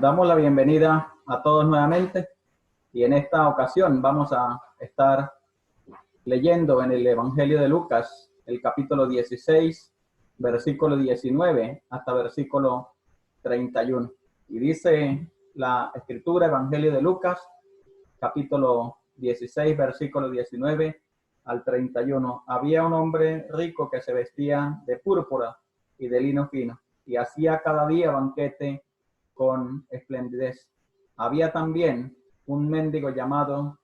Damos la bienvenida a todos nuevamente y en esta ocasión vamos a estar leyendo en el Evangelio de Lucas el capítulo 16, versículo 19 hasta versículo 31. Y dice la escritura, Evangelio de Lucas, capítulo 16, versículo 19 al 31. Había un hombre rico que se vestía de púrpura y de lino fino y hacía cada día banquete con esplendidez. Había también un mendigo llamado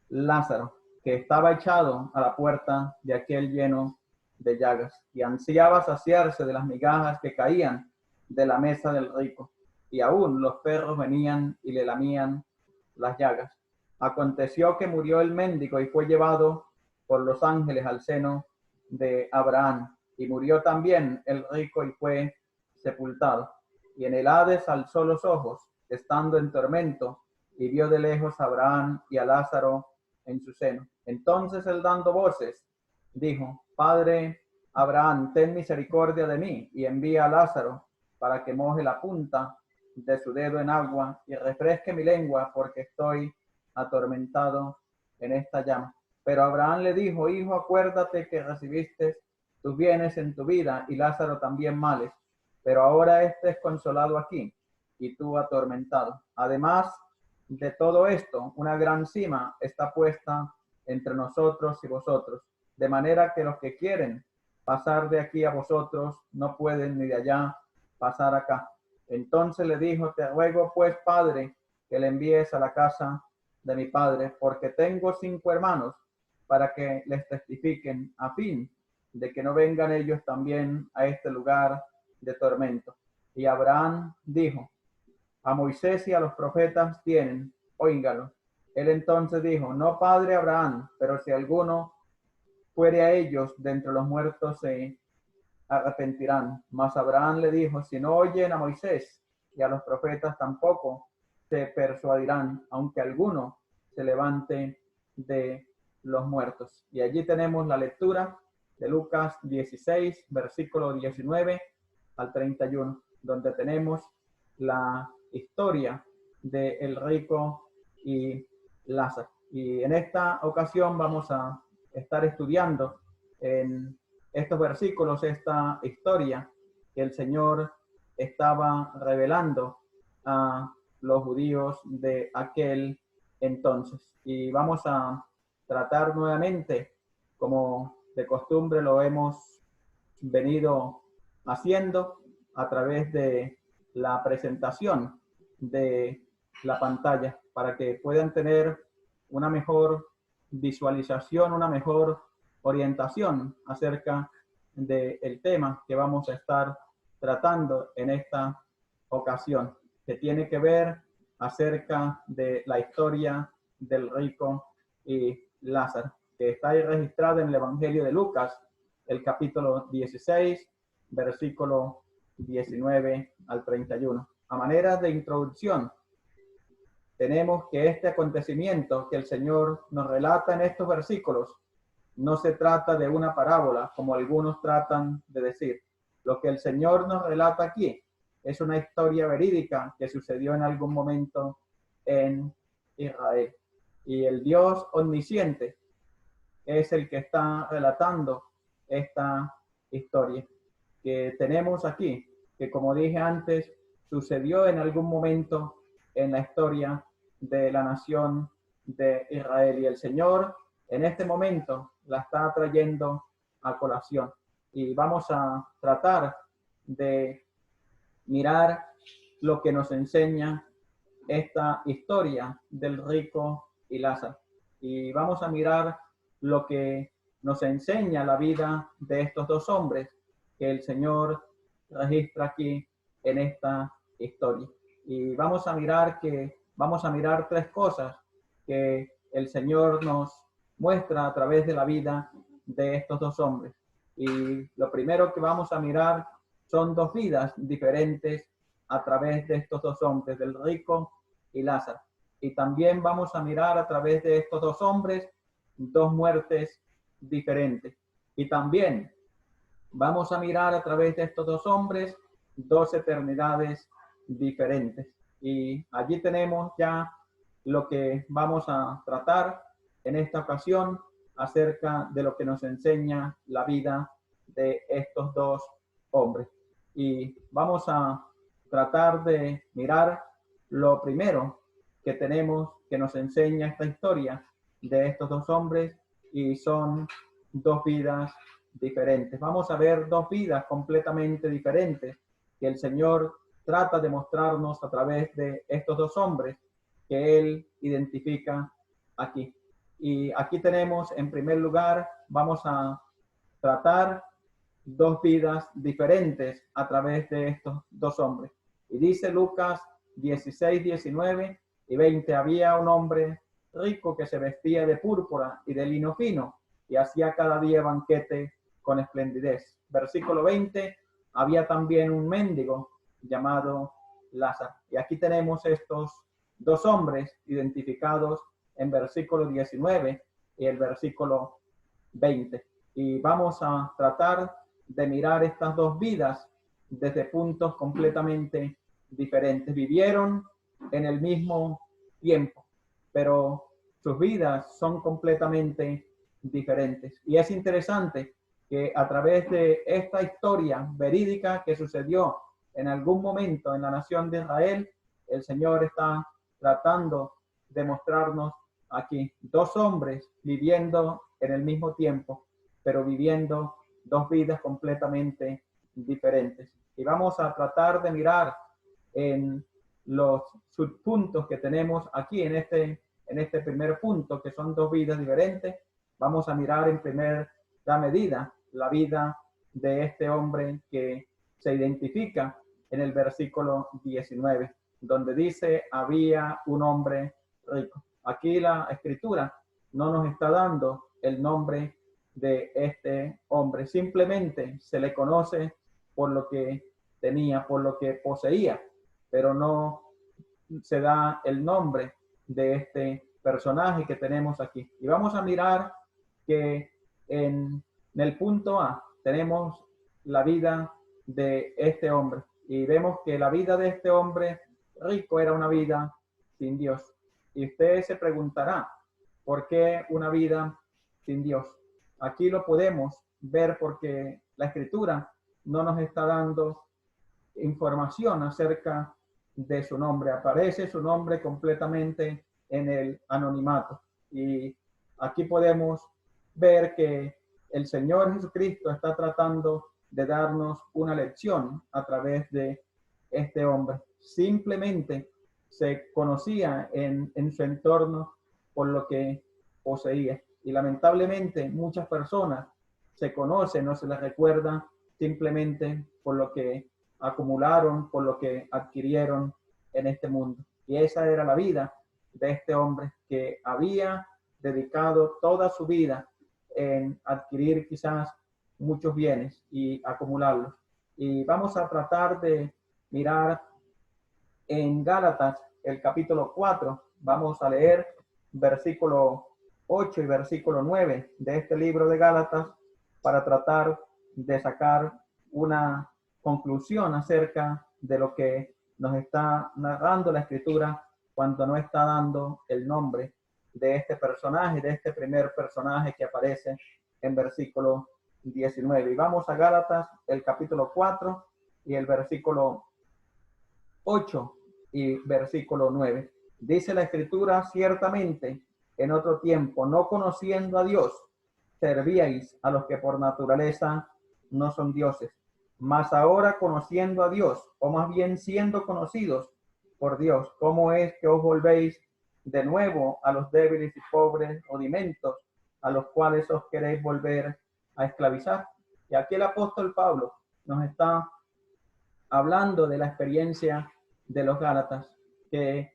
Lázaro, que estaba echado a la puerta de aquel lleno de llagas, y ansiaba saciarse de las migajas que caían de la mesa del rico, y aún los perros venían y le lamían las llagas. Aconteció que murió el mendigo y fue llevado por los ángeles al seno de Abraham, y murió también el rico y fue sepultado. Y en el Hades alzó los ojos, estando en tormento, y vio de lejos a Abraham y a Lázaro en su seno. Entonces él, dando voces, dijo: Padre Abraham, ten misericordia de mí, y envía a Lázaro para que moje la punta de su dedo en agua y refresque mi lengua, porque estoy atormentado en esta llama. Pero Abraham le dijo: Hijo, acuérdate que recibiste tus bienes en tu vida, y Lázaro también males, pero ahora este es consolado aquí, y tú atormentado. Además de todo esto, una gran sima está puesta entre nosotros y vosotros, de manera que los que quieren pasar de aquí a vosotros no pueden, ni de allá pasar acá. Entonces le dijo: te ruego pues, Padre, que le envíes a la casa de mi padre, porque tengo 5 hermanos, para que les testifiquen, a fin de que no vengan ellos también a este lugar de tormento. Y Abraham dijo: a Moisés y a los profetas tienen, óigalo. Él entonces dijo: no, padre Abraham, pero si alguno fuere a ellos de entre los muertos, se arrepentirán. Mas Abraham le dijo: si no oyen a Moisés y a los profetas, tampoco se persuadirán, aunque alguno se levante de los muertos. Y allí tenemos la lectura de Lucas 16, versículo 19 al 31, donde tenemos la historia de el rico y Lázaro. Y en esta ocasión vamos a estar estudiando en estos versículos esta historia que el Señor estaba revelando a los judíos de aquel entonces. Y vamos a tratar nuevamente, como de costumbre lo hemos venido haciendo, a través de la presentación de la pantalla, para que puedan tener una mejor visualización, una mejor orientación acerca del tema que vamos a estar tratando en esta ocasión, que tiene que ver acerca de la historia del rico y Lázaro, que está ahí registrada en el Evangelio de Lucas, el capítulo 16, versículo 19 al 31. A manera de introducción, tenemos que este acontecimiento que el Señor nos relata en estos versículos no se trata de una parábola, como algunos tratan de decir. Lo que el Señor nos relata aquí es una historia verídica que sucedió en algún momento en Israel. Y el Dios omnisciente es el que está relatando esta historia que tenemos aquí, que, como dije antes, sucedió en algún momento en la historia de la nación de Israel, y el Señor en este momento la está trayendo a colación. Y vamos a tratar de mirar lo que nos enseña esta historia del rico y Lázaro. Y vamos a mirar lo que nos enseña la vida de estos dos hombres que el Señor registra aquí en esta historia. Y vamos a mirar 3 cosas que el Señor nos muestra a través de la vida de estos dos hombres. Y lo primero que vamos a mirar son 2 vidas diferentes a través de estos dos hombres, del rico y Lázaro. Y también vamos a mirar a través de estos dos hombres 2 muertes diferentes. Y también vamos a mirar a través de estos dos hombres 2 eternidades diferentes. Y allí tenemos ya lo que vamos a tratar en esta ocasión acerca de lo que nos enseña la vida de estos dos hombres. Y vamos a tratar de mirar lo primero que tenemos que nos enseña esta historia de estos dos hombres, y son dos vidas diferentes. Vamos a ver dos vidas completamente diferentes que el Señor trata de mostrarnos a través de estos dos hombres que Él identifica aquí. Y aquí tenemos, en primer lugar, vamos a tratar dos vidas diferentes a través de estos dos hombres. Y dice Lucas 16, 19 y 20, había un hombre rico que se vestía de púrpura y de lino fino y hacía cada día banquete con esplendidez. Versículo 20, había también un mendigo llamado Lázaro. Y aquí tenemos estos dos hombres identificados en versículo 19 y el versículo 20. Y vamos a tratar de mirar estas dos vidas desde puntos completamente diferentes. Vivieron en el mismo tiempo, pero sus vidas son completamente diferentes. Y es interesante que a través de esta historia verídica que sucedió en algún momento en la nación de Israel, el Señor está tratando de mostrarnos aquí dos hombres viviendo en el mismo tiempo, pero viviendo dos vidas completamente diferentes. Y vamos a tratar de mirar en los subpuntos que tenemos aquí en este primer punto, que son dos vidas diferentes. Vamos a mirar en primera medida la vida de este hombre que se identifica en el versículo 19, donde dice, había un hombre rico. Aquí la escritura no nos está dando el nombre de este hombre, simplemente se le conoce por lo que tenía, por lo que poseía, pero no se da el nombre de este personaje que tenemos aquí. Y vamos a mirar que en el punto A tenemos la vida de este hombre, y vemos que la vida de este hombre rico era una vida sin Dios. Y usted se preguntará, ¿por qué una vida sin Dios? Aquí lo podemos ver porque la escritura no nos está dando información acerca de su nombre. Aparece su nombre completamente en el anonimato. Y aquí podemos ver que el Señor Jesucristo está tratando de darnos una lección a través de este hombre. Simplemente se conocía en su entorno por lo que poseía. Y lamentablemente muchas personas se conocen, no se les recuerda simplemente por lo que acumularon, por lo que adquirieron en este mundo. Y esa era la vida de este hombre que había dedicado toda su vida en adquirir quizás muchos bienes y acumularlos. Y vamos a tratar de mirar en Gálatas el capítulo 4. Vamos a leer versículo 8 y versículo 9 de este libro de Gálatas para tratar de sacar una conclusión acerca de lo que nos está narrando la escritura cuando no está dando el nombre de este personaje, de este primer personaje que aparece en versículo 19. Y vamos a Gálatas, el capítulo 4 y el versículo 8 y versículo 9. Dice la escritura, ciertamente en otro tiempo, no conociendo a Dios, servíais a los que por naturaleza no son dioses. Mas ahora conociendo a Dios, o más bien siendo conocidos por Dios, ¿cómo es que os volvéis de nuevo a los débiles y pobres rudimentos a los cuales os queréis volver a esclavizar? Y aquí el apóstol Pablo nos está hablando de la experiencia de los Gálatas, que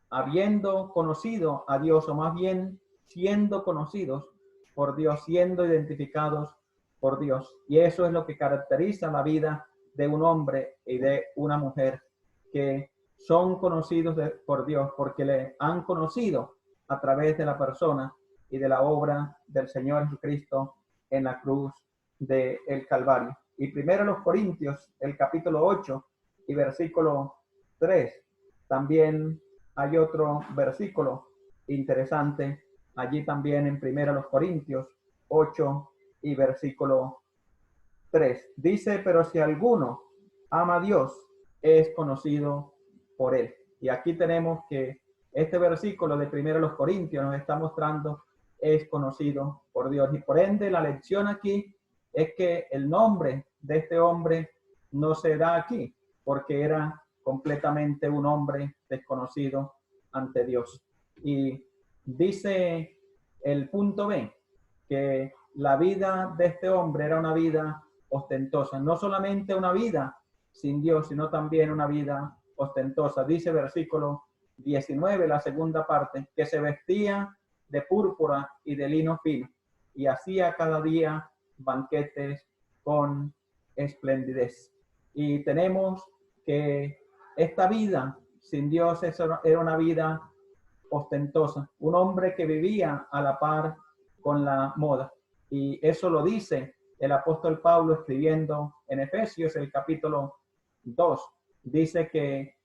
habiendo conocido a Dios, o más bien siendo conocidos por Dios, siendo identificados por Dios. Y eso es lo que caracteriza la vida de un hombre y de una mujer, que son conocidos por Dios porque le han conocido a través de la persona y de la obra del Señor Jesucristo en la cruz del Calvario. Y primero los Corintios, el capítulo 8 y versículo 3, También hay otro versículo interesante allí también en 1 Corintios 8 y versículo 3. Dice, pero si alguno ama a Dios, es conocido por él. Y aquí tenemos que este versículo de 1 Corintios nos está mostrando es conocido por Dios. Y por ende la lección aquí es que el nombre de este hombre no se da aquí, porque era completamente un hombre desconocido ante Dios. Y dice el punto B, que la vida de este hombre era una vida ostentosa, no solamente una vida sin Dios, sino también una vida ostentosa. Dice versículo 19, la segunda parte, que se vestía de púrpura y de lino fino, y hacía cada día banquetes con esplendidez. Y tenemos que esta vida sin Dios era una vida ostentosa, un hombre que vivía a la par con la moda. Y eso lo dice el apóstol Pablo escribiendo en Efesios, el capítulo 2. Dice que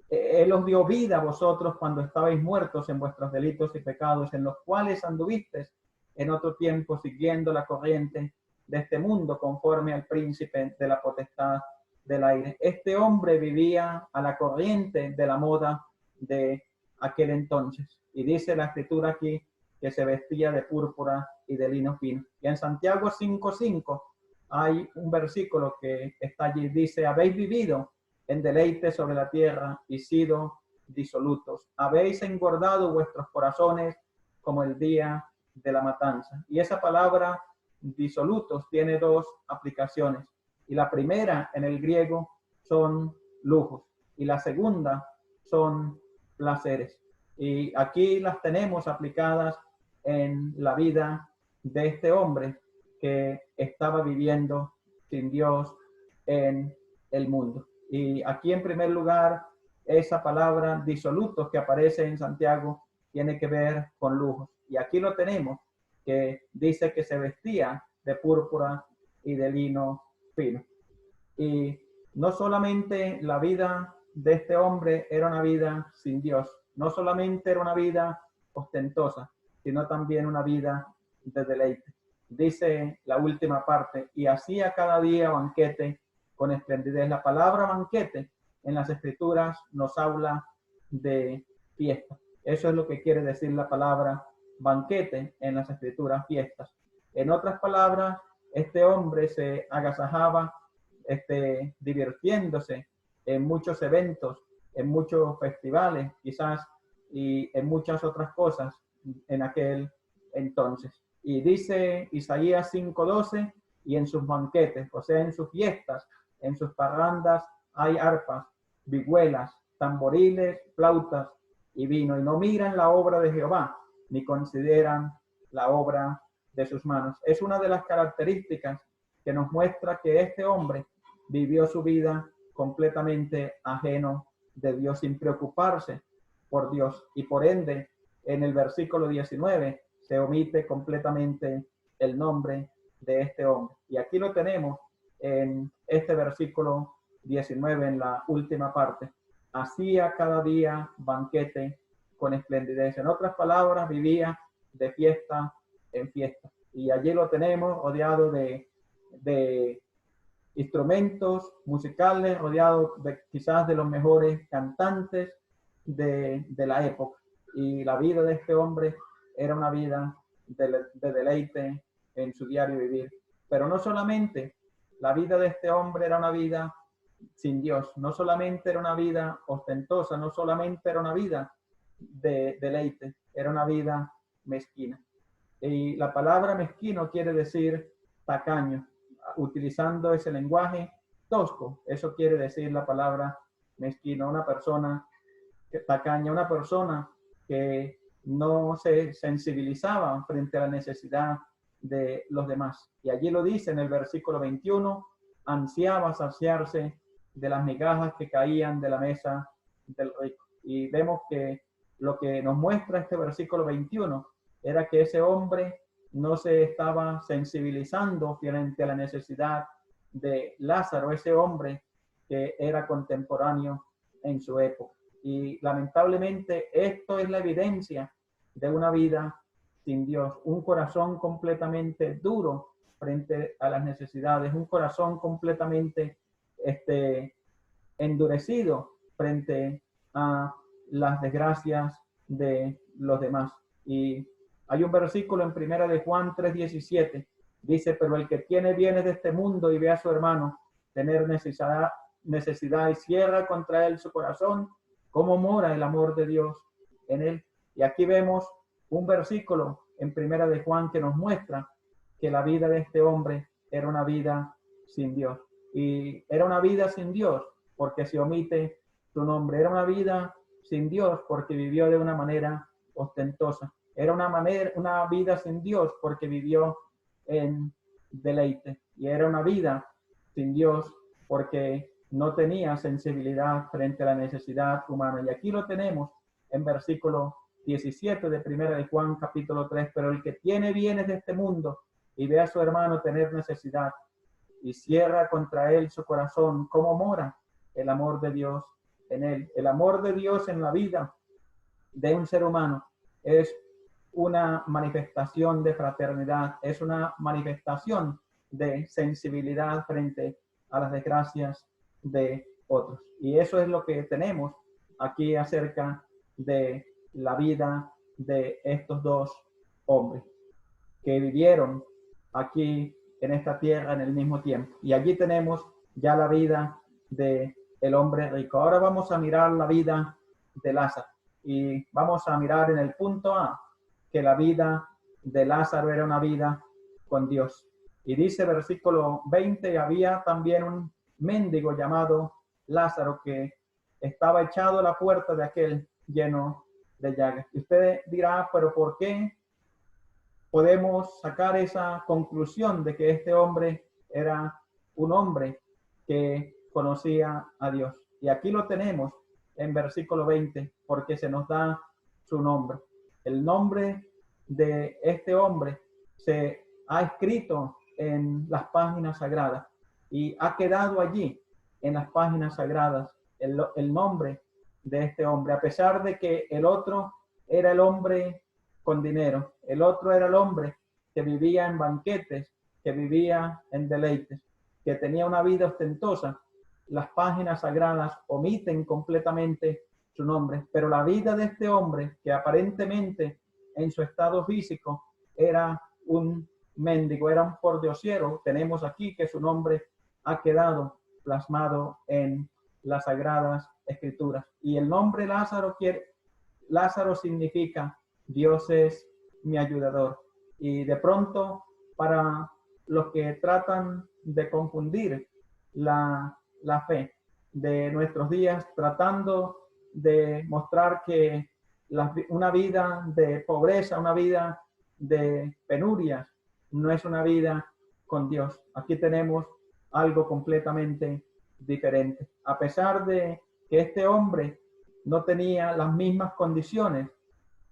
Él os dio vida a vosotros cuando estabais muertos en vuestros delitos y pecados, en los cuales anduvisteis en otro tiempo siguiendo la corriente de este mundo, conforme al príncipe de la potestad del aire. Este hombre vivía a la corriente de la moda de aquel entonces. Y dice la escritura aquí que se vestía de púrpura y de lino fino. Y en Santiago 5:5 hay un versículo que está allí, dice, habéis vivido en deleite sobre la tierra y sido disolutos. Habéis engordado vuestros corazones como el día de la matanza. Y esa palabra disolutos tiene dos aplicaciones. Y la primera en el griego son lujos y la segunda son placeres. Y aquí las tenemos aplicadas en la vida de este hombre que estaba viviendo sin Dios en el mundo. Y aquí en primer lugar, esa palabra disolutos que aparece en Santiago tiene que ver con lujos. Y aquí lo tenemos, que dice que se vestía de púrpura y de lino fino. Y no solamente la vida de este hombre era una vida sin Dios, no solamente era una vida ostentosa, sino también una vida de deleite. Dice la última parte, y hacía cada día banquete con esplendidez. La palabra banquete en las escrituras nos habla de fiesta. Eso es lo que quiere decir la palabra banquete en las escrituras, fiestas. En otras palabras, este hombre se agasajaba divirtiéndose en muchos eventos, en muchos festivales, quizás, y en muchas otras cosas en aquel entonces. Y dice Isaías 5:12, y en sus banquetes, o sea, en sus fiestas, en sus parrandas, hay arpas, vihuelas, tamboriles, flautas y vino, y no miran la obra de Jehová, ni consideran la obra de sus manos. Es una de las características que nos muestra que este hombre vivió su vida completamente ajeno de Dios, sin preocuparse por Dios. Y por ende, en el versículo 19, se omite completamente el nombre de este hombre. Y aquí lo tenemos en este versículo 19, en la última parte. Hacía cada día banquete con esplendidez. En otras palabras, vivía de fiesta en fiesta. Y allí lo tenemos rodeado de instrumentos musicales, rodeado quizás de los mejores cantantes de la época. Y la vida de este hombre era una vida de deleite en su diario vivir. Pero no solamente la vida de este hombre era una vida sin Dios, no solamente era una vida ostentosa, no solamente era una vida de deleite, era una vida mezquina. Y la palabra mezquino quiere decir tacaño, utilizando ese lenguaje tosco. Eso quiere decir la palabra mezquino, una persona tacaña, una persona que no se sensibilizaba frente a la necesidad de los demás. Y allí lo dice en el versículo 21, ansiaba saciarse de las migajas que caían de la mesa del rico. Y vemos que lo que nos muestra este versículo 21 era que ese hombre no se estaba sensibilizando frente a la necesidad de Lázaro, ese hombre que era contemporáneo en su época. Y lamentablemente esto es la evidencia de una vida sin Dios, un corazón completamente duro frente a las necesidades, un corazón completamente endurecido frente a las desgracias de los demás. Y hay un versículo en Primera de Juan 3:17, dice, pero el que tiene bienes de este mundo y ve a su hermano tener necesidad y cierra contra él su corazón, ¿cómo mora el amor de Dios en él? Y aquí vemos un versículo en Primera de Juan que nos muestra que la vida de este hombre era una vida sin Dios. Y era una vida sin Dios porque se omite su nombre. Era una vida sin Dios porque vivió de una manera ostentosa. Era una vida sin Dios porque vivió en deleite. Y era una vida sin Dios porque no tenía sensibilidad frente a la necesidad humana. Y aquí lo tenemos en versículo 17 de Primera de Juan capítulo 3. Pero el que tiene bienes de este mundo y ve a su hermano tener necesidad y cierra contra él su corazón, ¿cómo mora el amor de Dios en él? El amor de Dios en la vida de un ser humano es una manifestación de fraternidad, es una manifestación de sensibilidad frente a las desgracias de otros. Y eso es lo que tenemos aquí acerca de la vida de estos dos hombres que vivieron aquí en esta tierra en el mismo tiempo. Y allí tenemos ya la vida de el hombre rico. Ahora vamos a mirar la vida de Lázaro y vamos a mirar en el punto A que la vida de Lázaro era una vida con Dios. Y dice versículo 20, había también un mendigo llamado Lázaro que estaba echado a la puerta de aquel lleno de llagas. Y usted dirá, pero ¿por qué podemos sacar esa conclusión de que este hombre era un hombre que conocía a Dios? Y aquí lo tenemos en versículo 20, porque se nos da su nombre. El nombre de este hombre se ha escrito en las páginas sagradas y ha quedado allí en las páginas sagradas el nombre de este hombre, a pesar de que el otro era el hombre con dinero, el otro era el hombre que vivía en banquetes, que vivía en deleites, que tenía una vida ostentosa. Las páginas sagradas omiten completamente su nombre, pero la vida de este hombre, que aparentemente en su estado físico era un mendigo, era un pordiosero, tenemos aquí que su nombre ha quedado plasmado en las sagradas escrituras. Y el nombre Lázaro significa Dios es mi ayudador. Y de pronto, para los que tratan de confundir la fe de nuestros días, tratando de mostrar que una vida de pobreza, una vida de penurias, no es una vida con Dios. Aquí tenemos algo completamente diferente. A pesar de que este hombre no tenía las mismas condiciones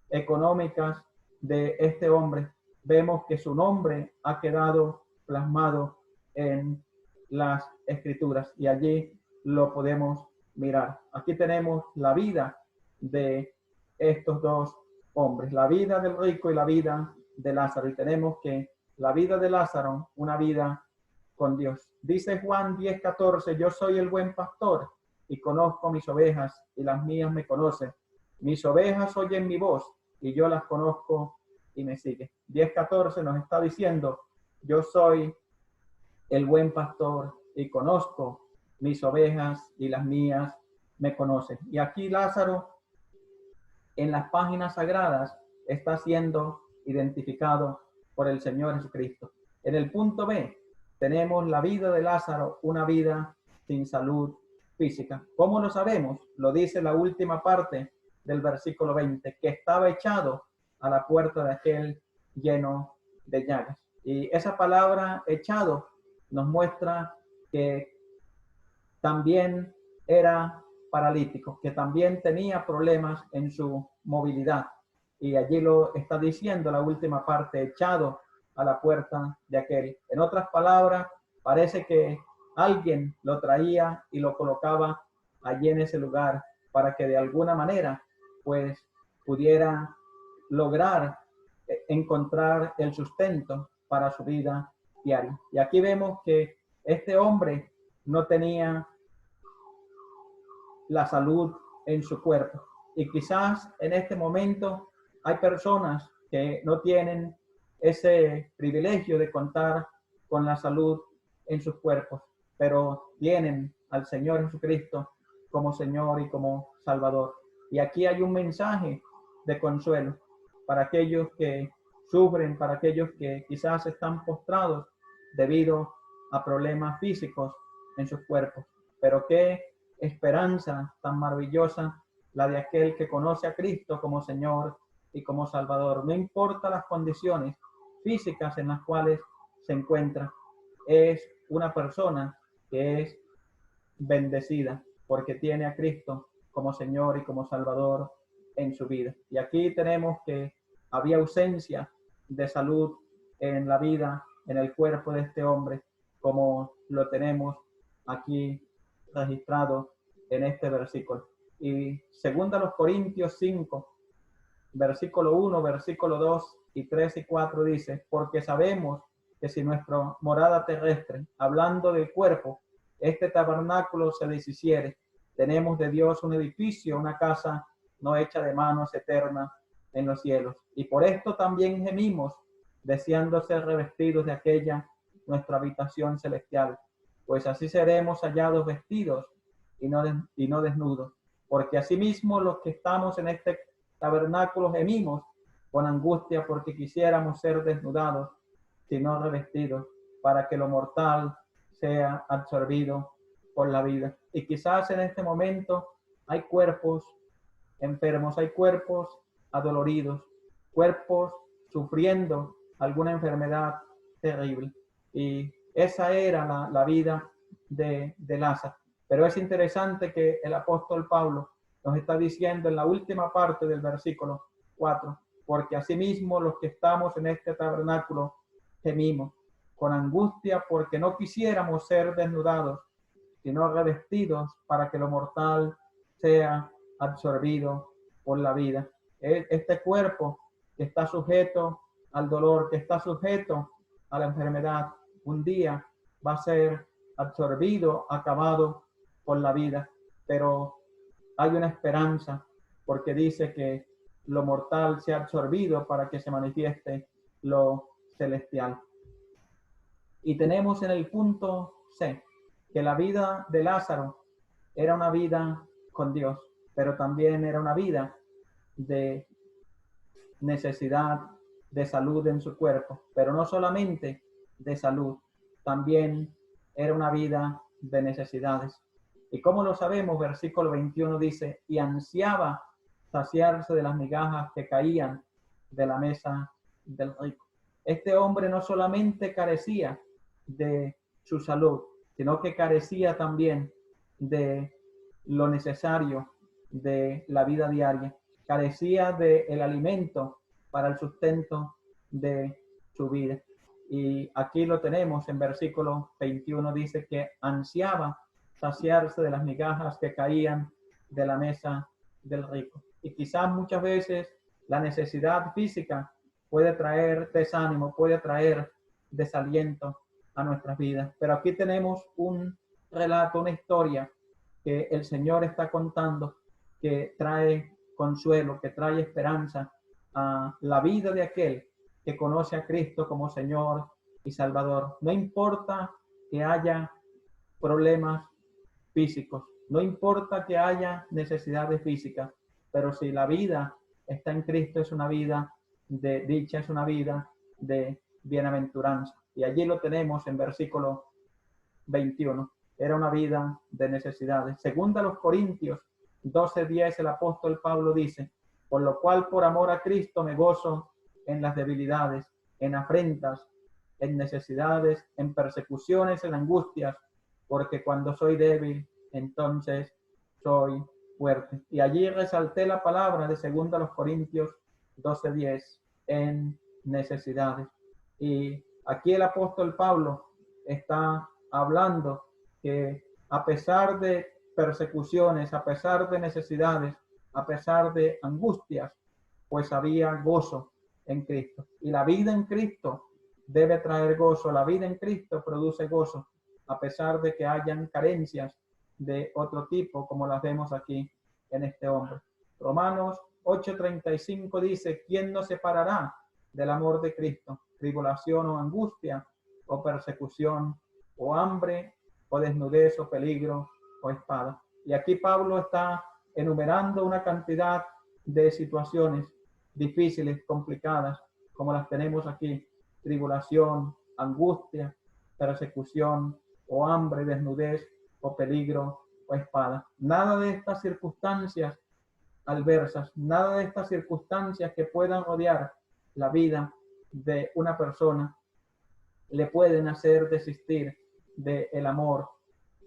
económicas de este hombre, vemos que su nombre ha quedado plasmado en las escrituras y allí lo podemos mirar. Aquí tenemos la vida de estos dos hombres, la vida del rico y la vida de Lázaro. Y tenemos que la vida de Lázaro, una vida con Dios. Dice Juan 10:14, yo soy el buen pastor y conozco mis ovejas y las mías me conocen. Mis ovejas oyen mi voz y yo las conozco y me siguen. 10:14 nos está diciendo, yo soy el buen pastor y conozco mis ovejas y las mías me conocen. Y aquí Lázaro en las páginas sagradas está siendo identificado por el Señor Jesucristo. En el punto B tenemos la vida de Lázaro, una vida sin salud física. ¿Cómo lo sabemos? Lo dice la última parte del versículo 20, que estaba echado a la puerta de aquel lleno de llagas. Y esa palabra echado nos muestra que también era paralítico, que también tenía problemas en su movilidad. Y allí lo está diciendo la última parte, echado a la puerta de aquel. En otras palabras, parece que alguien lo traía y lo colocaba allí en ese lugar para que de alguna manera pues pudiera lograr encontrar el sustento para su vida diaria. Y aquí vemos que este hombre no tenía la salud en su cuerpo. Y quizás en este momento hay personas que no tienen ese privilegio de contar con la salud en sus cuerpos, pero vienen al Señor Jesucristo como Señor y como Salvador. Y aquí hay un mensaje de consuelo para aquellos que sufren, para aquellos que quizás están postrados debido a problemas físicos en sus cuerpos. Pero qué esperanza tan maravillosa la de aquel que conoce a Cristo como Señor y como Salvador. No importa las condiciones físicas en las cuales se encuentra, es una persona que es bendecida porque tiene a Cristo como Señor y como Salvador en su vida. Y aquí tenemos que había ausencia de salud en la vida, en el cuerpo de este hombre, como lo tenemos aquí registrado en este versículo. Y segunda los Corintios 5, versículo 1, versículo 2 y 3 y 4 dice, porque sabemos que si nuestra morada terrestre, hablando del cuerpo, este tabernáculo se deshiciere, tenemos de Dios un edificio, una casa no hecha de manos, eterna en los cielos. Y por esto también gemimos, deseando ser revestidos de aquella nuestra habitación celestial, pues así seremos hallados vestidos y no desnudos, porque asimismo los que estamos en este tabernáculo gemimos con angustia porque quisiéramos ser desnudados, sino revestidos, para que lo mortal sea absorbido por la vida. Y quizás en este momento hay cuerpos enfermos, hay cuerpos adoloridos, cuerpos sufriendo alguna enfermedad terrible. Y esa era la vida de Lázaro. Pero es interesante que el apóstol Pablo nos está diciendo en la última parte del versículo 4, porque asimismo los que estamos en este tabernáculo gemimos con angustia porque no quisiéramos ser desnudados, sino revestidos para que lo mortal sea absorbido por la vida. Este cuerpo que está sujeto al dolor, que está sujeto a la enfermedad, un día va a ser absorbido, acabado por la vida, pero hay una esperanza porque dice que lo mortal sea absorbido para que se manifieste lo celestial. Y tenemos en el punto C que la vida de Lázaro era una vida con Dios, pero también era una vida de necesidad de salud en su cuerpo, pero no solamente de salud, también era una vida de necesidades. ¿Y cómo lo sabemos? Versículo 21 dice, y ansiaba saciarse de las migajas que caían de la mesa del rico. Este hombre no solamente carecía de su salud, sino que carecía también de lo necesario de la vida diaria. Carecía del alimento para el sustento de su vida. Y aquí lo tenemos en versículo 21, dice que ansiaba saciarse de las migajas que caían de la mesa del rico. Y quizás muchas veces la necesidad física puede traer desánimo, puede traer desaliento a nuestras vidas. Pero aquí tenemos un relato, una historia que el Señor está contando, que trae consuelo, que trae esperanza a la vida de aquel que conoce a Cristo como Señor y Salvador. No importa que haya problemas físicos, no importa que haya necesidades físicas, pero si la vida está en Cristo es una vida de dicha, es una vida de bienaventuranza. Y allí lo tenemos en versículo 21. Era una vida de necesidades. Según a los Corintios 12:10, el apóstol Pablo dice, por lo cual por amor a Cristo me gozo en las debilidades, en afrentas, en necesidades, en persecuciones, en angustias, porque cuando soy débil, entonces soy fuerte. Y allí resalté la palabra de 2 Corintios 12:10, en necesidades. Y aquí el apóstol Pablo está hablando que a pesar de persecuciones, a pesar de necesidades, a pesar de angustias, pues había gozo en Cristo. Y la vida en Cristo debe traer gozo. La vida en Cristo produce gozo, a pesar de que hayan carencias de otro tipo, como las vemos aquí en este hombre. Romanos 8:35 dice: ¿quién nos separará del amor de Cristo? Tribulación o angustia, o persecución, o hambre, o desnudez, o peligro, o espada. Y aquí Pablo está enumerando una cantidad de situaciones difíciles, complicadas, como las tenemos aquí: tribulación, angustia, persecución, o hambre, desnudez, o peligro, o espada. Nada de estas circunstancias adversas, nada de estas circunstancias que puedan odiar la vida de una persona le pueden hacer desistir del amor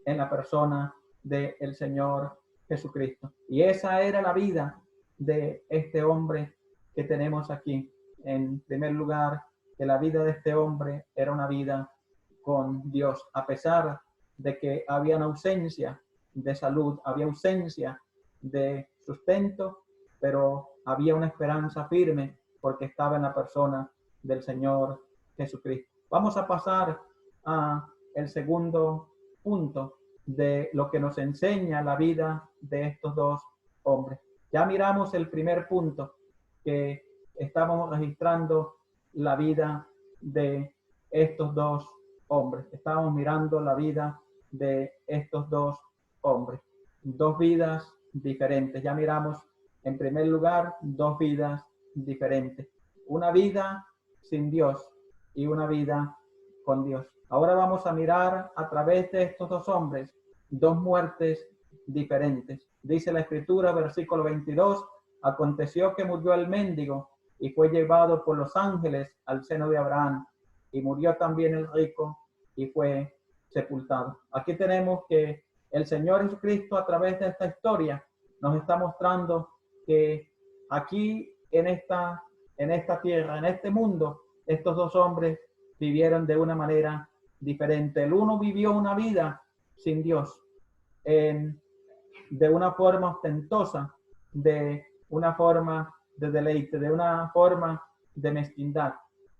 en la persona del Señor Jesucristo. Y esa era la vida de este hombre que tenemos aquí. En primer lugar, que la vida de este hombre era una vida con Dios, a pesar de que había una ausencia de salud, había ausencia de sustento, pero había una esperanza firme porque estaba en la persona del Señor Jesucristo. Vamos a pasar a el segundo punto de lo que nos enseña la vida de estos dos hombres. Ya miramos el primer punto, que estábamos registrando la vida de estos dos hombres. Estábamos mirando la vida de estos dos hombres. Dos vidas diferentes. Ya miramos en primer lugar dos vidas diferentes. Una vida sin Dios y una vida con Dios. Ahora vamos a mirar a través de estos dos hombres dos muertes diferentes. Dice la Escritura, versículo 22, aconteció que murió el mendigo y fue llevado por los ángeles al seno de Abraham, y murió también el rico y fue sepultado. Aquí tenemos que el Señor Jesucristo, a través de esta historia, nos está mostrando que aquí en esta tierra, en este mundo, estos dos hombres vivieron de una manera diferente. El uno vivió una vida sin Dios, de una forma ostentosa, de una forma de deleite, de una forma de mezquindad.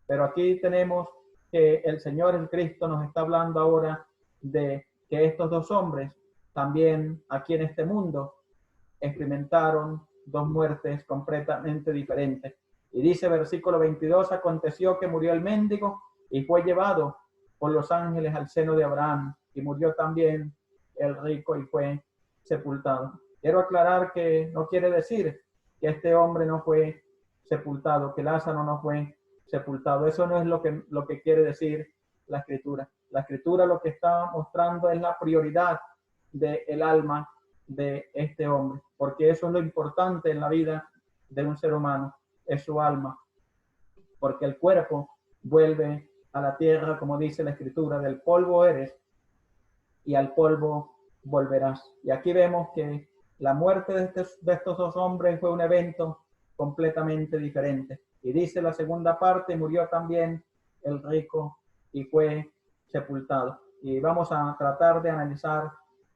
Pero aquí tenemos que el Señor Jesucristo nos está hablando ahora de que estos dos hombres también aquí en este mundo experimentaron dos muertes completamente diferentes. Y dice versículo 22, aconteció que murió el mendigo y fue llevado por los ángeles al seno de Abraham, y murió también el rico y fue sepultado. Quiero aclarar que no quiere decir que este hombre no fue sepultado, que Lázaro no fue sepultado. Eso no es lo que quiere decir la Escritura. La Escritura lo que está mostrando es la prioridad del alma de este hombre, porque eso es lo importante en la vida de un ser humano, es su alma, porque el cuerpo vuelve a la tierra, como dice la Escritura, del polvo eres y al polvo volverás. Y aquí vemos que la muerte de estos dos hombres fue un evento completamente diferente. Y dice la segunda parte, murió también el rico y fue sepultado. Y vamos a tratar de analizar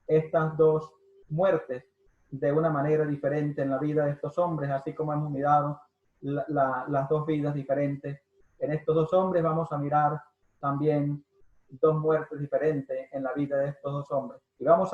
estas dos muertes de una manera diferente en la vida de estos hombres, así como hemos mirado las dos vidas diferentes. En estos dos hombres vamos a mirar también dos muertes diferentes en la vida de estos dos hombres. Y vamos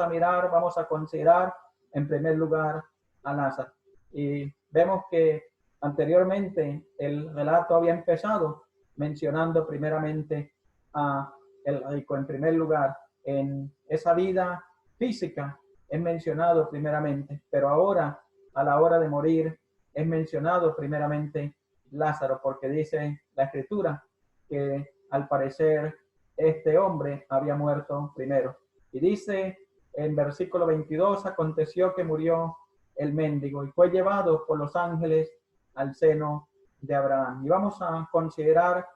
a considerar en primer lugar a Lázaro. Y vemos que anteriormente el relato había empezado mencionando primeramente a el rico. En primer lugar, en esa vida física es mencionado primeramente, pero ahora a la hora de morir es mencionado primeramente Lázaro, porque dice la Escritura que al parecer este hombre había muerto primero. Y dice en versículo 22, aconteció que murió el mendigo y fue llevado por los ángeles al seno de Abraham. Y vamos a considerar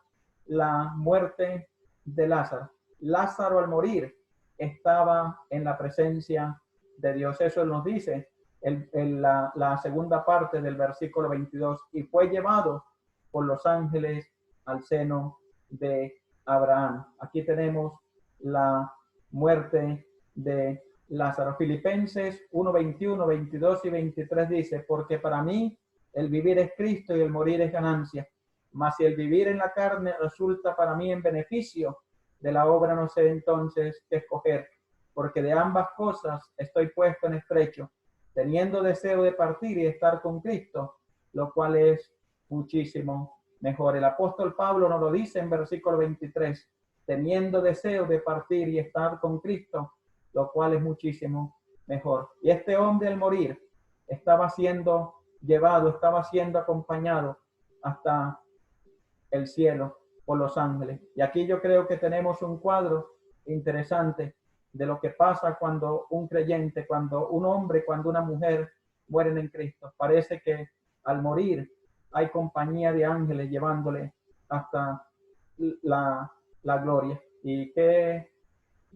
la muerte de Lázaro. Lázaro al morir estaba en la presencia de Dios. Eso nos dice la segunda parte del versículo 22. Y fue llevado por los ángeles al seno de Abraham. Aquí tenemos la muerte de Lázaro. Filipenses 1, 21, 22 y 23 dice, porque para mí el vivir es Cristo y el morir es ganancia. Mas si el vivir en la carne resulta para mí en beneficio de la obra, no sé entonces qué escoger, porque de ambas cosas estoy puesto en estrecho, teniendo deseo de partir y estar con Cristo, lo cual es muchísimo mejor. El apóstol Pablo nos lo dice en versículo 23, teniendo deseo de partir y estar con Cristo, lo cual es muchísimo mejor. Y este hombre al morir estaba siendo llevado, estaba siendo acompañado hasta el cielo por los ángeles. Y aquí yo creo que tenemos un cuadro interesante de lo que pasa cuando un creyente, cuando un hombre, cuando una mujer mueren en Cristo. Parece que al morir hay compañía de ángeles llevándole hasta la gloria. Y qué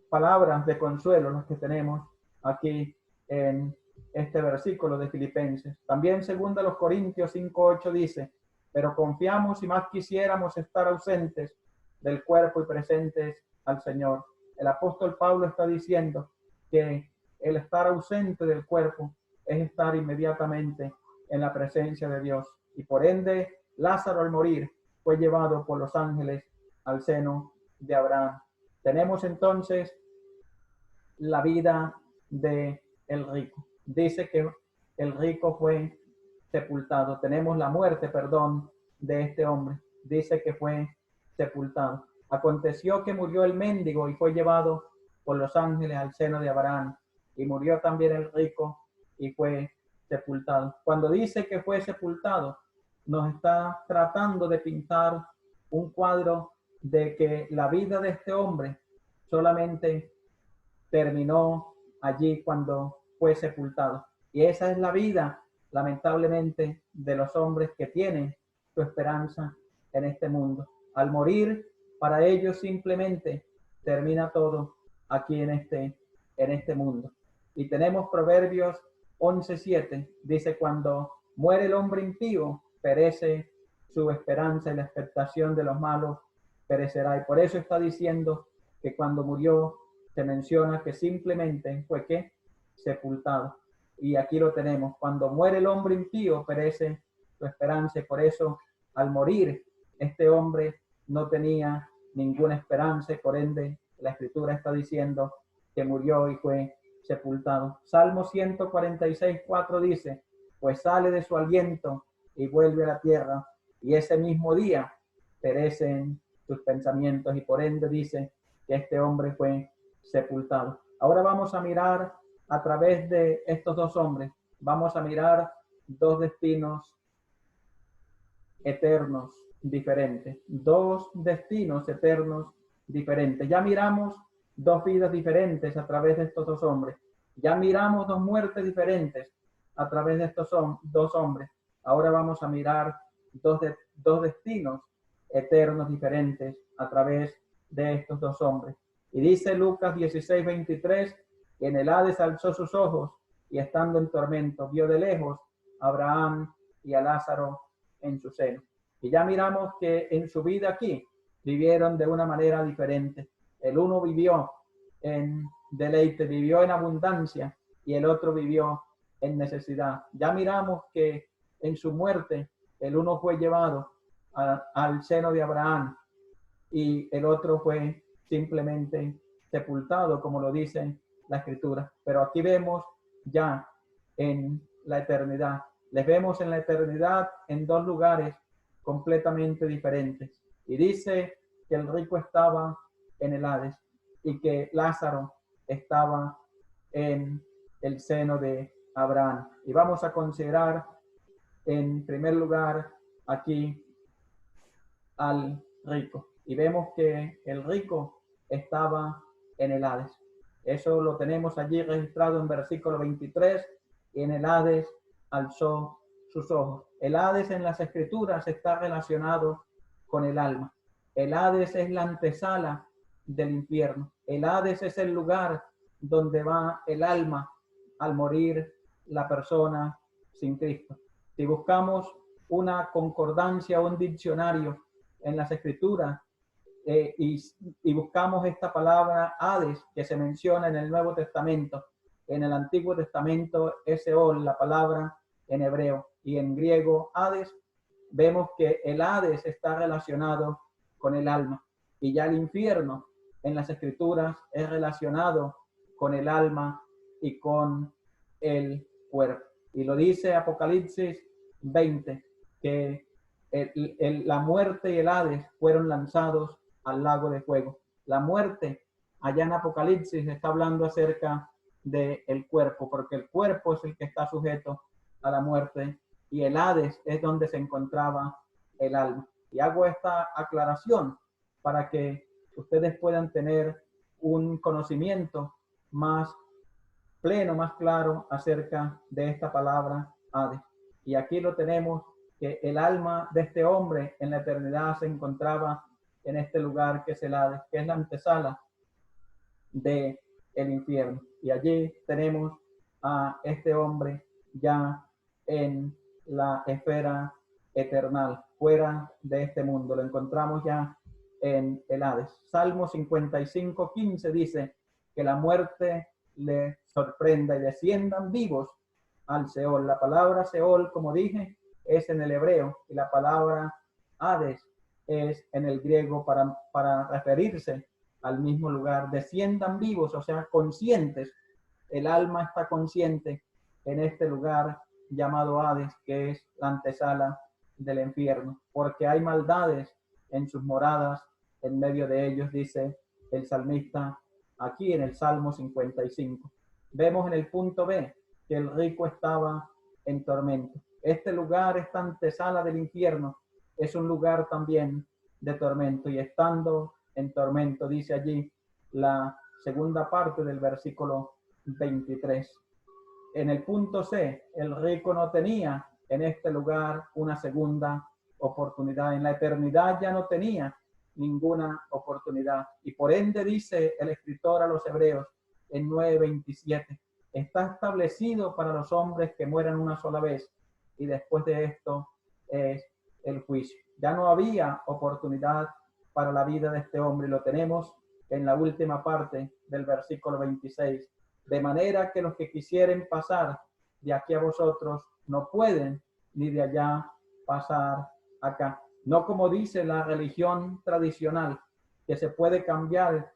palabras de consuelo las que tenemos aquí en este versículo de Filipenses. También segunda los Corintios 5:8 dice, pero confiamos y más quisiéramos estar ausentes del cuerpo y presentes al Señor. El apóstol Pablo está diciendo que el estar ausente del cuerpo es estar inmediatamente en la presencia de Dios. Y por ende, Lázaro al morir fue llevado por los ángeles al seno de Abraham. Tenemos entonces la vida de el rico. Dice que el rico fue sepultado. Tenemos la muerte, perdón, de este hombre. Dice que fue sepultado. Aconteció que murió el mendigo y fue llevado por los ángeles al seno de Abraham. Y murió también el rico y fue sepultado. Cuando dice que fue sepultado, nos está tratando de pintar un cuadro de que la vida de este hombre solamente terminó allí cuando fue sepultado. Y esa es la vida, lamentablemente, de los hombres que tienen su esperanza en este mundo. Al morir, para ellos simplemente termina todo aquí en este mundo. Y tenemos Proverbios 11:7, dice, cuando muere el hombre impío, perece su esperanza y la expectación de los malos perecerá. Y por eso está diciendo que cuando murió se menciona que simplemente fue que sepultado. Y aquí lo tenemos. Cuando muere el hombre impío, perece su esperanza. Y por eso, al morir, este hombre no tenía ninguna esperanza. Y por ende, la Escritura está diciendo que murió y fue sepultado. Salmo 146:4 dice, pues sale de su aliento y vuelve a la tierra. Y ese mismo día perecen sus pensamientos. Y por ende dice que este hombre fue sepultado. Ahora vamos a mirar a través de estos dos hombres, vamos a mirar dos destinos eternos diferentes, dos destinos eternos diferentes. Ya miramos dos vidas diferentes a través de estos dos hombres. Ya miramos dos muertes diferentes a través de estos dos hombres. Ahora vamos a mirar dos destinos eternos diferentes a través de estos dos hombres. Y dice Lucas 16:23, que en el Hades alzó sus ojos y estando en tormento vio de lejos a Abraham y a Lázaro en su seno. Y ya miramos que en su vida aquí vivieron de una manera diferente. El uno vivió en deleite, vivió en abundancia, y el otro vivió en necesidad. Ya miramos que en su muerte el uno fue llevado al seno de Abraham y el otro fue simplemente sepultado, como lo dice la Escritura. Pero aquí vemos ya en la eternidad. Les vemos en la eternidad en dos lugares completamente diferentes. Y dice que el rico estaba en el Hades y que Lázaro estaba en el seno de Abraham. Y vamos a considerar en primer lugar aquí al rico. Y vemos que el rico estaba en el Hades. Eso lo tenemos allí registrado en versículo 23. Y en el Hades alzó sus ojos. El Hades en las Escrituras está relacionado con el alma. El Hades es la antesala del infierno. El Hades es el lugar donde va el alma al morir la persona sin Cristo. Si buscamos una concordancia o un diccionario en las Escrituras y buscamos esta palabra Hades que se menciona en el Nuevo Testamento, En el Antiguo Testamento es Seol, la palabra en hebreo, y en griego Hades. Vemos que el Hades está relacionado con el alma, y ya el infierno en las Escrituras es relacionado con el alma y con el cuerpo. Y lo dice Apocalipsis 20, que la muerte y el Hades fueron lanzados al lago de fuego. La muerte, allá en Apocalipsis, está hablando acerca del cuerpo, porque el cuerpo es el que está sujeto a la muerte y el Hades es donde se encontraba el alma. Y hago esta aclaración para que ustedes puedan tener un conocimiento más pleno, más claro acerca de esta palabra Hades. Y aquí lo tenemos, que el alma de este hombre en la eternidad se encontraba en este lugar que es el Hades, que es la antesala de el infierno. Y allí tenemos a este hombre ya en la esfera eternal, fuera de este mundo. Lo encontramos ya en el Hades. Salmo 55:15 dice que la muerte le sorprenda y desciendan vivos al Seol. La palabra Seol, como dije, es en el hebreo y la palabra Hades es en el griego para referirse al mismo lugar. Desciendan vivos, o sea, conscientes. El alma está consciente en este lugar llamado Hades, que es la antesala del infierno, porque hay maldades en sus moradas, en medio de ellos, dice el salmista aquí en el Salmo 55. Vemos en el punto B que el rico estaba en tormento. Este lugar, esta antesala del infierno, es un lugar también de tormento, y estando en tormento, dice allí la segunda parte del versículo 23. En el punto C, el rico no tenía en este lugar una segunda oportunidad. En la eternidad ya no tenía ninguna oportunidad. Y por ende dice el escritor a los Hebreos en 9:27, está establecido para los hombres que mueran una sola vez, y después de esto es el juicio. Ya no había oportunidad para la vida de este hombre, y lo tenemos en la última parte del versículo 26. De manera que los que quisieren pasar de aquí a vosotros no pueden, ni de allá pasar acá. No como dice la religión tradicional, que se puede cambiar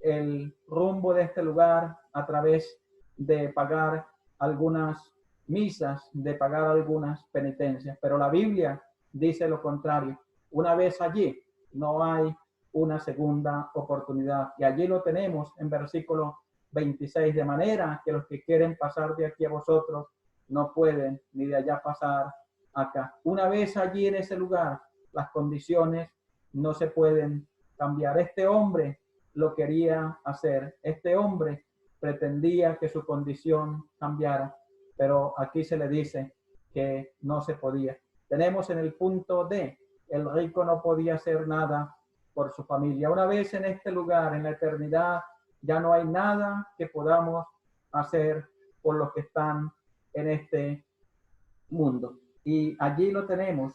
el rumbo de este lugar a través de pagar algunas misas, de pagar algunas penitencias. Pero la Biblia dice lo contrario. Una vez allí, no hay una segunda oportunidad. Y allí lo tenemos en versículo 26, de manera que los que quieren pasar de aquí a vosotros no pueden, ni de allá pasar acá. Una vez allí en ese lugar, las condiciones no se pueden cambiar. Este hombre lo quería hacer. Este hombre pretendía que su condición cambiara, pero aquí se le dice que no se podía. Tenemos en el punto D, el rico no podía hacer nada por su familia. Una vez en este lugar, en la eternidad, ya no hay nada que podamos hacer por los que están en este mundo. Y allí lo tenemos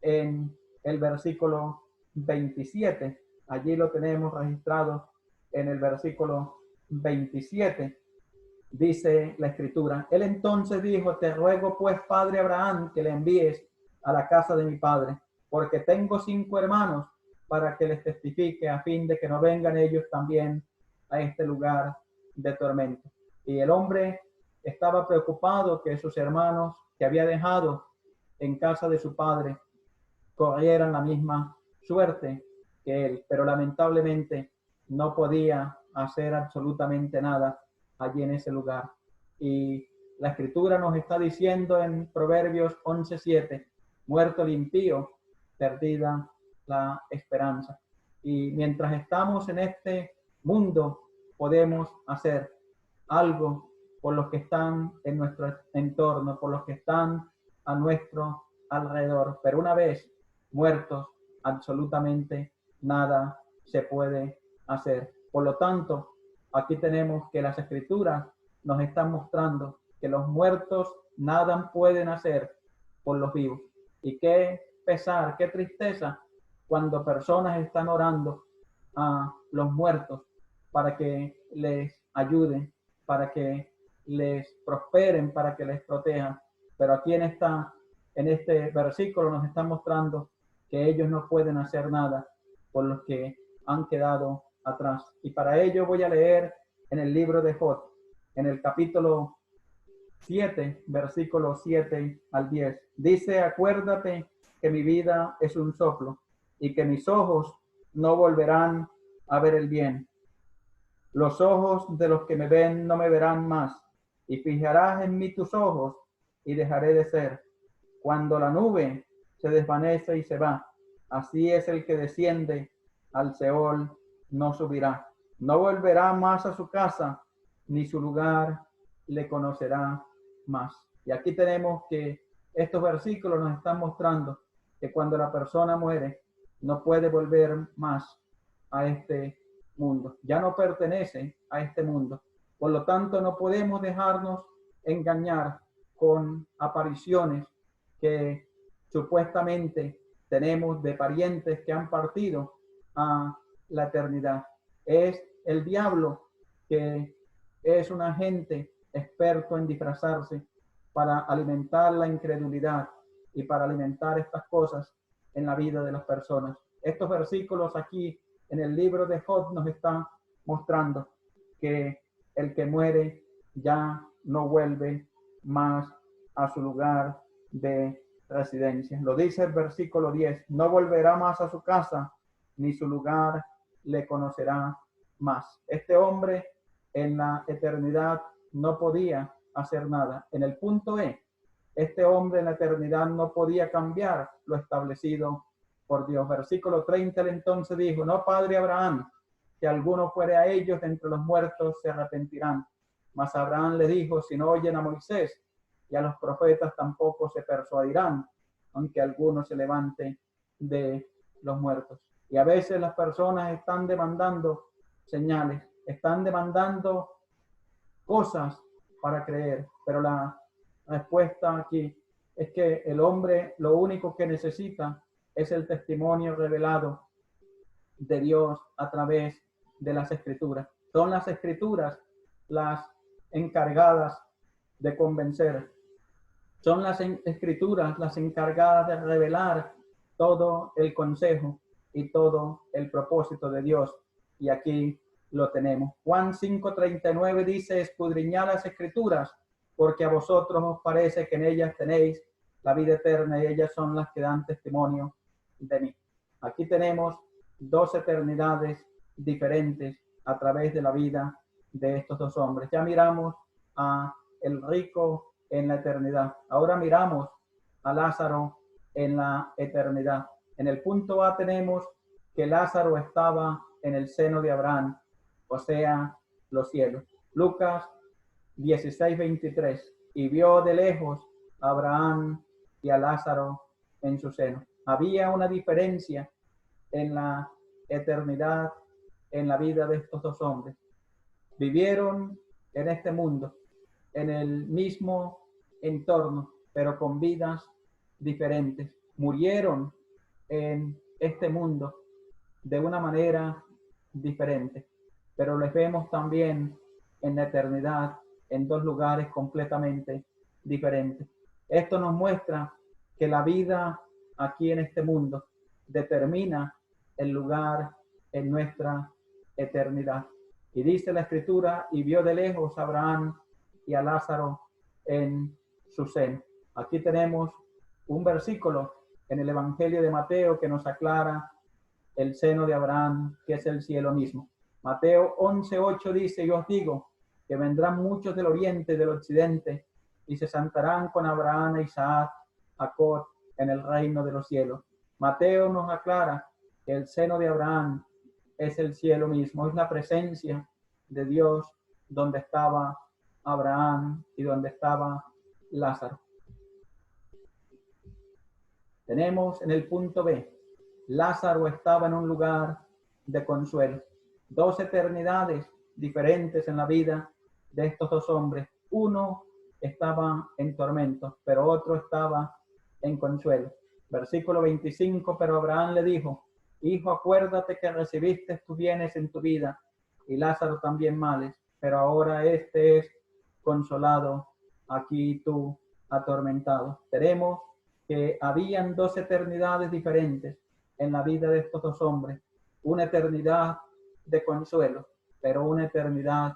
en el versículo 27. Allí lo tenemos registrado en el versículo 27. Dice la escritura, él entonces dijo, te ruego pues, padre Abraham, que le envíes a la casa de mi padre, porque tengo 5 hermanos, para que les testifique, a fin de que no vengan ellos también a este lugar de tormento. Y el hombre estaba preocupado que sus hermanos que había dejado en casa de su padre corrieran la misma suerte que él, pero lamentablemente no podía hacer absolutamente nada allí en ese lugar. Y la escritura nos está diciendo en Proverbios 11:7, muerto el impío, perdida la esperanza. Y mientras estamos en este mundo, podemos hacer algo por los que están en nuestro entorno, por los que están a nuestro alrededor. Pero una vez muertos, absolutamente nada se puede hacer. Por lo tanto, aquí tenemos que las escrituras nos están mostrando que los muertos nada pueden hacer por los vivos. Y qué pesar, qué tristeza cuando personas están orando a los muertos para que les ayuden, para que les prosperen, para que les protejan. Pero aquí en este versículo nos está mostrando que ellos no pueden hacer nada por los que han quedado atrás. Y para ello voy a leer en el libro de Job, en el capítulo 7, versículos 7 al 10. Dice: acuérdate que mi vida es un soplo y que mis ojos no volverán a ver el bien. Los ojos de los que me ven no me verán más, y fijarás en mí tus ojos y dejaré de ser. Cuando la nube se desvanece y se va, así es el que desciende al Seol, no subirá. No volverá más a su casa, ni su lugar le conocerá más. Y aquí tenemos que estos versículos nos están mostrando que cuando la persona muere, no puede volver más a este mundo. Ya no pertenece a este mundo. Por lo tanto, no podemos dejarnos engañar con apariciones que supuestamente tenemos de parientes que han partido a la eternidad. Es el diablo, que es un agente experto en disfrazarse para alimentar la incredulidad y para alimentar estas cosas en la vida de las personas. Estos versículos aquí en el libro de Job nos están mostrando que el que muere ya no vuelve más a su lugar de residencia. Lo dice el versículo 10: no volverá más a su casa, ni su lugar le conocerá más. Este hombre en la eternidad no podía hacer nada. En el punto E, este hombre en la eternidad no podía cambiar lo establecido por Dios. Versículo 30, él entonces dijo: no, padre Abraham, que alguno fuere a ellos de entre los muertos se arrepentirán. Mas Abraham le dijo: si no oyen a Moisés y a los profetas, tampoco se persuadirán, aunque alguno se levante de los muertos. Y a veces las personas están demandando señales, están demandando cosas para creer, pero la respuesta aquí es que el hombre lo único que necesita es el testimonio revelado de Dios a través de las Escrituras. Son las Escrituras las encargadas de convencer. Son las Escrituras las encargadas de revelar todo el consejo y todo el propósito de Dios. Y aquí lo tenemos. Juan 5:39 dice: escudriñad las Escrituras, porque a vosotros os parece que en ellas tenéis la vida eterna, y ellas son las que dan testimonio de mí. Aquí tenemos dos eternidades diferentes a través de la vida de estos dos hombres. Ya miramos a el rico en la eternidad. Ahora miramos a Lázaro en la eternidad. En el punto A tenemos que Lázaro estaba en el seno de Abraham, o sea, los cielos. Lucas 16:23. Y vio de lejos a Abraham y a Lázaro en su seno. Había una diferencia en la eternidad, en la vida de estos dos hombres. Vivieron en este mundo, en el mismo entorno, pero con vidas diferentes. Murieron en este mundo de una manera diferente, pero les vemos también en la eternidad en dos lugares completamente diferentes. Esto nos muestra que la vida aquí en este mundo determina el lugar en nuestra eternidad. Y dice la Escritura: y vio de lejos a Abraham y a Lázaro en su seno. Aquí tenemos un versículo en el Evangelio de Mateo que nos aclara el seno de Abraham, que es el cielo mismo. Mateo 11:8 dice: yo os digo que vendrán muchos del oriente y del occidente y se sentarán con Abraham e Isaac, Jacob, en el reino de los cielos. Mateo nos aclara que el seno de Abraham es el cielo mismo, es la presencia de Dios donde estaba Abraham y donde estaba Lázaro. Tenemos en el punto B: Lázaro estaba en un lugar de consuelo. Dos eternidades diferentes en la vida de estos dos hombres. Uno estaba en tormento, pero otro estaba en consuelo. Versículo 25: pero Abraham le dijo: hijo, acuérdate que recibiste tus bienes en tu vida, y Lázaro también males, pero ahora este es consolado, aquí tú atormentado. Veremos que habían dos eternidades diferentes en la vida de estos dos hombres. Una eternidad de consuelo, pero una eternidad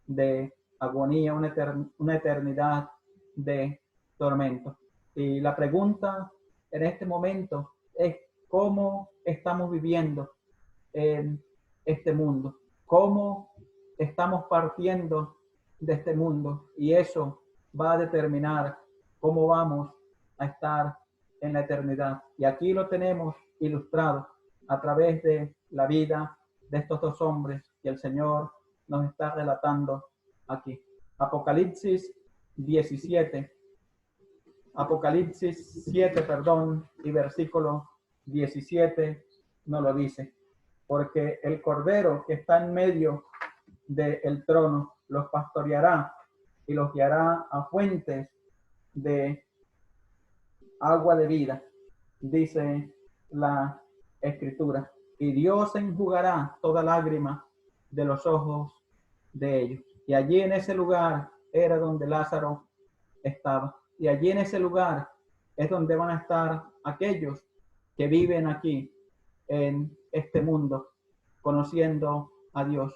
de agonía, una eternidad de tormento. Y la pregunta en este momento es cómo estamos viviendo en este mundo, cómo estamos partiendo de este mundo, y eso va a determinar cómo vamos a estar en la eternidad. Y aquí lo tenemos ilustrado a través de la vida de estos dos hombres que el Señor nos está relatando aquí. Apocalipsis 17, Apocalipsis 7, perdón, y versículo 17 nos lo dice. Porque el Cordero que está en medio del trono los pastoreará y los guiará a fuentes de agua de vida, dice la Escritura. Y Dios enjugará toda lágrima de los ojos de ellos. Y allí en ese lugar era donde Lázaro estaba. Y allí en ese lugar es donde van a estar aquellos que viven aquí en este mundo, conociendo a Dios,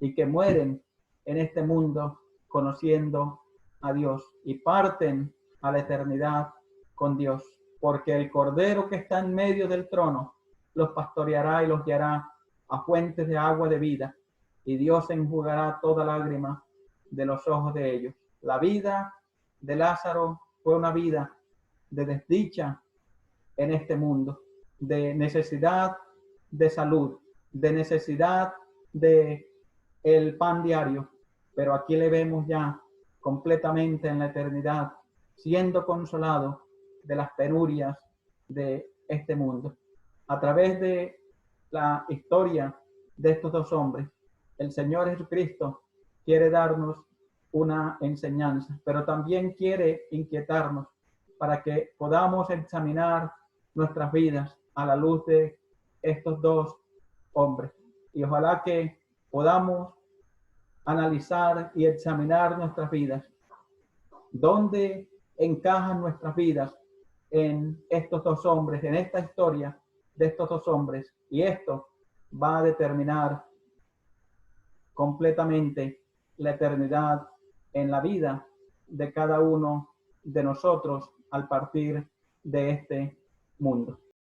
y que mueren en este mundo conociendo a Dios y parten a la eternidad con Dios, porque el Cordero que está en medio del trono los pastoreará y los guiará a fuentes de agua de vida, y Dios enjugará toda lágrima de los ojos de ellos. La vida de Lázaro fue una vida de desdicha en este mundo, de necesidad de salud, de necesidad de el pan diario, pero aquí le vemos ya completamente en la eternidad, siendo consolado de las penurias de este mundo. A través de la historia de estos dos hombres, el Señor Jesucristo quiere darnos una enseñanza, pero también quiere inquietarnos para que podamos examinar nuestras vidas a la luz de estos dos hombres. Y ojalá que podamos analizar y examinar nuestras vidas. ¿Dónde encajan nuestras vidas en estos dos hombres, en esta historia de estos dos hombres? Y esto va a determinar completamente la eternidad en la vida de cada uno de nosotros al partir de este mundo.